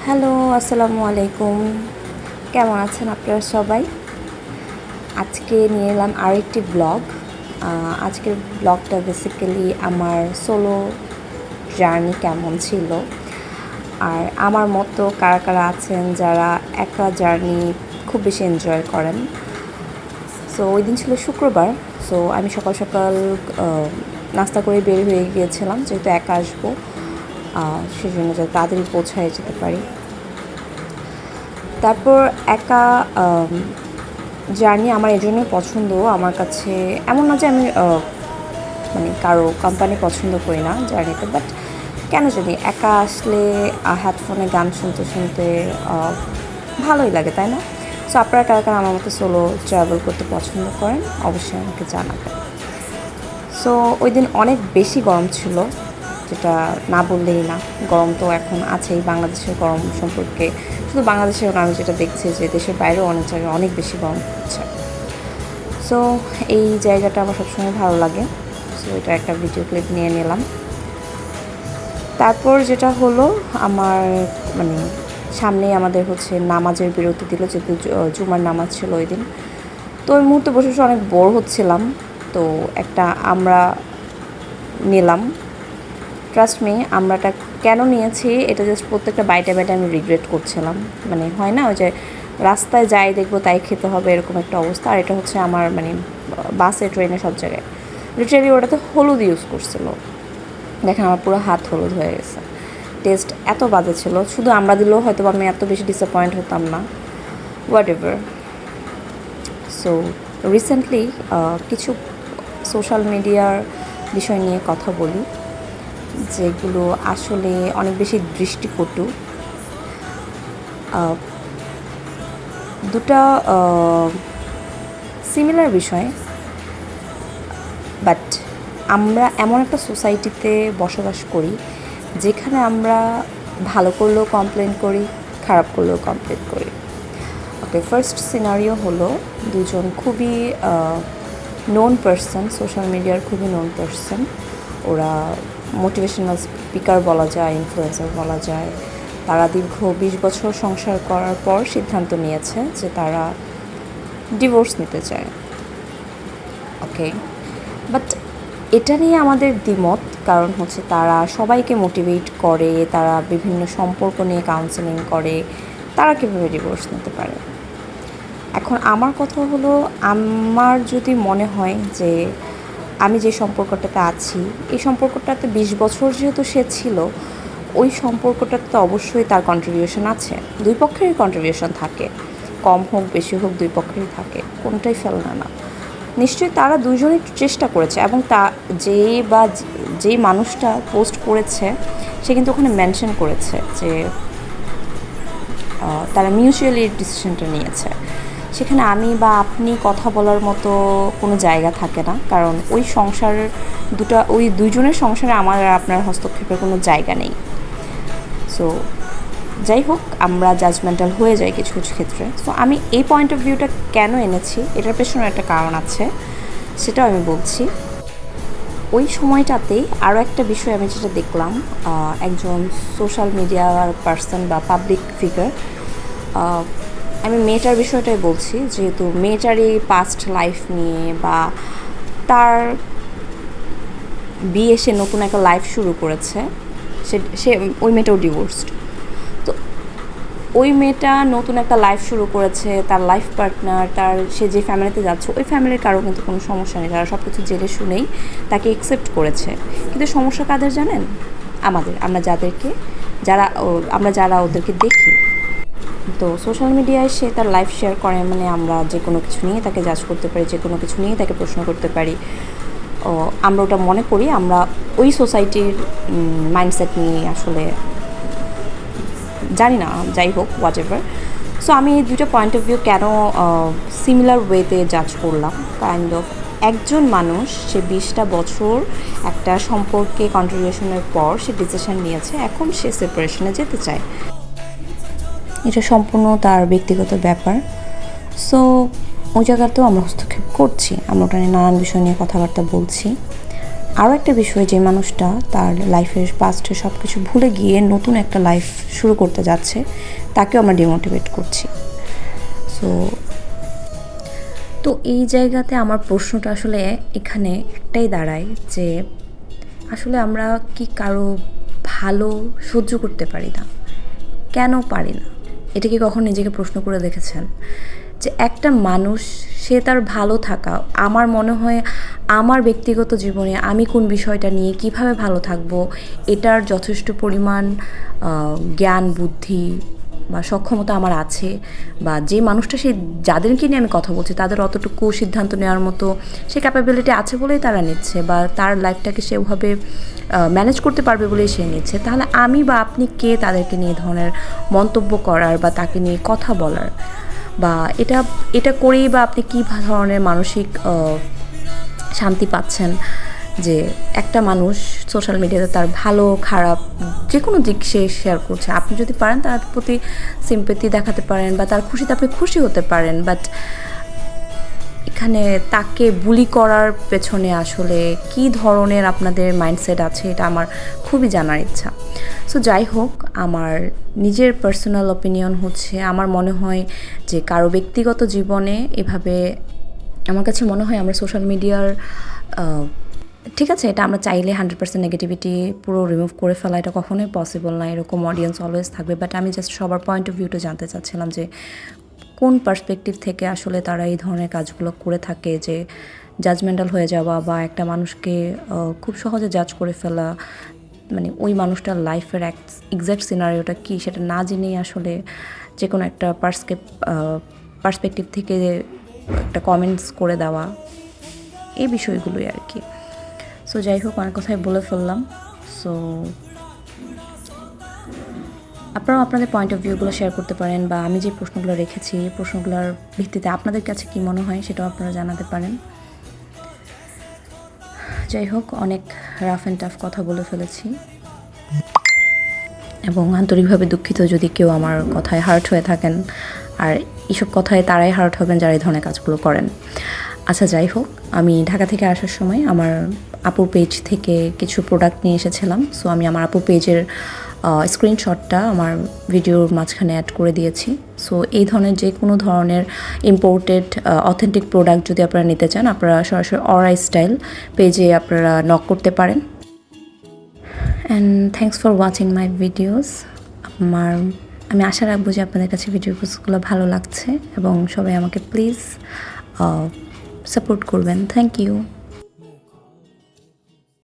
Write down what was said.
Hello, আসসালামু আলাইকুম। কেমন আছেন আপনারা সবাই? আজকে নিয়ে এলাম আরেকটি ব্লগ। আজকের ব্লগটা বেসিক্যালি আমার সোলো জার্নি কেমন ছিল, আর আমার মতো কারা কারা আছেন যারা একা জার্নি খুব বেশি এনজয় করেন। সো ওই দিন ছিল শুক্রবার। সো আমি সকাল সকাল নাস্তা করে বের হয়ে গিয়েছিলাম, যেহেতু একা আসবো সেজন্য যাতে তাড়াতাড়ি পৌঁছায় যেতে পারি। তারপর একা জার্নি আমার এই জন্যই পছন্দ। আমার কাছে এমন না যে আমি মানে কারো কোম্পানি পছন্দ করি না জার্নিতে, বাট কেন জানি একা আসলে হেডফোনে গান শুনতে শুনতে ভালোই লাগে, তাই না? সো আপনারা কারা কারা আমার মতো সোলো ট্রাভেল করতে পছন্দ করেন অবশ্যই আমাকে জানাবেন। সো ওই দিন অনেক বেশি গরম ছিল, যেটা না বললেই না। গরম তো এখন আছেই, বাংলাদেশের গরম সম্পর্কে শুধু বাংলাদেশেও না, আমি যেটা দেখছি যে দেশের বাইরেও অনেক জায়গায় অনেক বেশি গরম হচ্ছে। সো এই জায়গাটা আমার সবসময় ভালো লাগে, সো এটা একটা ভিডিও ক্লিপ নিয়ে নিলাম। তারপর যেটা হলো, আমার মানে সামনেই আমাদের হচ্ছে নামাজের বিরতি দিল, যেহেতু জুমার নামাজ ছিল ওই দিন। তো ওই মুহূর্তে বসে বসে অনেক বোর হচ্ছিলাম, তো একটা আমরা নিলাম। ট্রাস্ট মি, আমরাটা কেন নিয়েছি এটা জাস্ট প্রত্যেকটা বাইটে বাইটে আমি রিগ্রেট করছিলাম। মানে হয় না ওই যে রাস্তায় যাই দেখবো তাই খেতে হবে, এরকম একটা অবস্থা। আর এটা হচ্ছে আমার মানে বাসে ট্রেনে সব জায়গায় লিটারালি ওটাতে হলুদ ইউজ করছিল। দেখেন আমার পুরো হাত হলুদ হয়ে গেছে। টেস্ট এত বাজে ছিল, শুধু আমরা দিলেও হয়তো আমি এত বেশি ডিসঅ্যাপয়েন্ট হতাম না। What ever. সো রিসেন্টলি কিছু সোশ্যাল মিডিয়ার বিষয় নিয়ে কথা বলি, যেগুলো আসলে অনেক বেশি দৃষ্টিকটু। দুটা সিমিলার বিষয়, বাট আমরা এমন একটা সোসাইটিতে বসবাস করি যেখানে আমরা ভালো করলেও কমপ্লেন করি, খারাপ করলেও কমপ্লেন করি। ওকে, ফার্স্ট সিনারিও হলো দুজন খুবই নোন পারসন, সোশ্যাল মিডিয়ার খুবই নোন পারসন। ওরা মোটিভেশনাল স্পিকার বলা যায়, ইনফ্লুয়েন্সার বলা যায়। তারা দীর্ঘ 20 বছর সংসার করার পর সিদ্ধান্ত নিয়েছে যে তারা ডিভোর্স নিতে চায়। ওকে, বাট এটা নিয়ে আমাদের দ্বিমত, কারণ হচ্ছে তারা সবাইকে মোটিভেট করে, তারা বিভিন্ন সম্পর্ক নিয়ে কাউন্সেলিং করে, তারা কীভাবে ডিভোর্স নিতে পারে। এখন আমার কথা হলো, আমার যদি মনে হয় যে আমি যে সম্পর্কটাতে আছি, এই সম্পর্কটাতে 20 বছর যেহেতু সে ছিল, ওই সম্পর্কটাতে তো অবশ্যই তার কন্ট্রিবিউশন আছে। দুই পক্ষেরই কন্ট্রিবিউশন থাকে, কম হোক বেশি হোক দুই পক্ষেরই থাকে, কোনোটাই ফেলনা না। নিশ্চয়ই তারা দুজনেই চেষ্টা করেছে, এবং যেই মানুষটা পোস্ট করেছে সে কিন্তু ওখানে মেনশন করেছে যে তারা মিউচুয়ালি ডিসিশনটা নিয়েছে। সেখানে আমি বা আপনি কথা বলার মতো কোনো জায়গা থাকে না, কারণ ওই দুইজনের সংসারে আমার আর আপনার হস্তক্ষেপের কোনো জায়গা নেই। সো যাই হোক, আমরা জাজমেন্টাল হয়ে যাই কিছু কিছু ক্ষেত্রে। সো আমি এই পয়েন্ট অফ ভিউটা কেন এনেছি, এটার পেছনে একটা কারণ আছে, সেটাও আমি বলছি। ওই সময়টাতেই আরও একটা বিষয় আমি যেটা দেখলাম, একজন সোশ্যাল মিডিয়ার পার্সন বা পাবলিক ফিগার, আমি মেয়েটার বিষয়টাই বলছি, যেহেতু মেয়েটারই পাস্ট লাইফ নিয়ে বা তার বিয়ে, সে নতুন একটা লাইফ শুরু করেছে। সে ওই মেয়েটাও ডিভোর্সড। তো ওই মেয়েটা নতুন একটা লাইফ শুরু করেছে, তার লাইফ পার্টনার, সে যে ফ্যামিলিতে যাচ্ছে ওই ফ্যামিলির কারো কিন্তু কোনো সমস্যা নেই, তারা সব কিছু জেনে শুনেই তাকে অ্যাকসেপ্ট করেছে। কিন্তু সমস্যা কাদের জানেন? আমরা যারা ওদেরকে দেখি। তো সোশ্যাল মিডিয়ায় সে তার লাইফ শেয়ার করে, মানে আমরা যে কোনো কিছু নিয়ে তাকে জাজ করতে পারি, যে কোনো কিছু নিয়ে তাকে প্রশ্ন করতে পারি। আমরা ওটা মনে করি আমরা ওই সোসাইটির মাইন্ডসেট নিয়ে আসলে জানি না, যাই হোক হোয়াট এভার। সো আমি এই দুটো পয়েন্ট অফ ভিউ কেন সিমিলার ওয়েতে জাজ করলাম, কাইন্ড অফ একজন মানুষ সে 20টা বছর একটা সম্পর্কে কন্ট্রিবিউশনের পর সে ডিসিশন নিয়েছে, এখন সে সেপারেশনে যেতে চায়। এটা সম্পূর্ণ তার ব্যক্তিগত ব্যাপার। সো ওই জায়গাতেও আমরা হস্তক্ষেপ করছি, আমরা ওটা নিয়ে নানান বিষয় নিয়ে কথাবার্তা বলছি। আরও একটা বিষয়, যে মানুষটা তার লাইফের পাস্টে সব কিছু ভুলে গিয়ে নতুন একটা লাইফ শুরু করতে যাচ্ছে, তাকেও আমরা ডিমোটিভেট করছি। তো এই জায়গাতে আমার প্রশ্নটা আসলে এখানে একটাই দাঁড়ায় যে আসলে আমরা কি কারো ভালো সহ্য করতে পারি না? কেন পারি না? এটা কি কখন নিজেকে প্রশ্ন করে দেখেছেন? যে একটা মানুষ, সে তার ভালো থাকা, আমার মনে হয় আমার ব্যক্তিগত জীবনে আমি কোন বিষয়টা নিয়ে কিভাবে ভালো থাকবো, এটার যথেষ্ট পরিমাণ জ্ঞান, বুদ্ধি বা সক্ষমতা আমার আছে, বা যে মানুষটা, সেই যাদেরকে নিয়ে আমি কথা বলছি তাদের অতটুকু সিদ্ধান্ত নেওয়ার মতো সে ক্যাপাবিলিটি আছে বলেই তারা নিচ্ছে, বা তার লাইফটাকে সে ওভাবে ম্যানেজ করতে পারবে বলেই সে নিচ্ছে। তাহলে আমি বা আপনি কে তাদেরকে নিয়ে ধরনের মন্তব্য করার বা তাকে নিয়ে কথা বলার, বা এটা এটা করেই বা আপনি কী ধরনের মানসিক শান্তি পাচ্ছেন যে একটা মানুষ সোশ্যাল মিডিয়াতে তার ভালো খারাপ যে কোনো দিক সে শেয়ার করছে? আপনি যদি পারেন তার প্রতি সিম্প্যাথি দেখাতে পারেন বা তার খুশিতে আপনি খুশি হতে পারেন, বাট এখানে তাকে বুলি করার পেছনে আসলে কী ধরনের আপনাদের মাইন্ডসেট আছে, এটা আমার খুবই জানার ইচ্ছা। সো যাই হোক, আমার নিজের পার্সোনাল ওপিনিয়ন হচ্ছে, আমার মনে হয় যে কারো ব্যক্তিগত জীবনে এভাবে, আমার কাছে মনে হয় আমরা সোশ্যাল মিডিয়ার, ঠিক আছে এটা আমরা চাইলে 100% নেগেটিভিটি পুরো রিমুভ করে ফেলা এটা কখনোই পসিবল না, এরকম অডিয়েন্স অলওয়েজ থাকবে। বাট আমি জাস্ট সবার পয়েন্ট অফ ভিউটা জানতে চাচ্ছিলাম যে কোন পার্সপেক্টিভ থেকে আসলে তারা এই ধরনের কাজগুলো করে থাকে, যে জাজমেন্টাল হয়ে যাওয়া বা একটা মানুষকে খুব সহজে জাজ করে ফেলা, মানে ওই মানুষটার লাইফের এক্স্যাক্ট সিনারিওটা কী সেটা না জেনেই আসলে যে কোনো একটা পার্সপেক্টিভ থেকে একটা কমেন্টস করে দেওয়া, এই বিষয়গুলোই আর কি। সো যাই হোক, অনেক কথাই বলে ফেললাম। সো আপনারাও আপনাদের পয়েন্ট অফ ভিউগুলো শেয়ার করতে পারেন, বা আমি যে প্রশ্নগুলো রেখেছি প্রশ্নগুলোর ভিত্তিতে আপনাদের কাছে কি মনে হয় সেটাও আপনারা জানাতে পারেন। যাই হোক, অনেক রাফ অ্যান্ড টাফ কথা বলে ফেলেছি এবং আন্তরিকভাবে দুঃখিত যদি কেউ আমার কথায় হার্ট হয়ে থাকেন, আর এইসব কথায় তারাই হার্ট হবেন যারা এই ধরনের কাজগুলো করেন। আচ্ছা যাই হোক, আমি ঢাকা থেকে আসার সময় আমার আপুর পেজ থেকে কিছু প্রোডাক্ট নিয়ে এসেছিলাম। সো আমি আমার আপুর পেজের স্ক্রিনশটটা আমার ভিডিওর মাঝখানে অ্যাড করে দিয়েছি। সো এই ধরনের যে কোনো ধরনের ইম্পোর্টেড অথেন্টিক প্রোডাক্ট যদি আপনারা নিতে চান, আপনারা সরাসরি অরা স্টাইল পেজে আপনারা নক করতে পারেন। And thanks for watching my videos. আমি আশা রাখবো যে আপনাদের কাছে ভিডিওগুলো ভালো লাগছে এবং সবাই আমাকে প্লিজ সাপোর্ট করবেন। Thank you.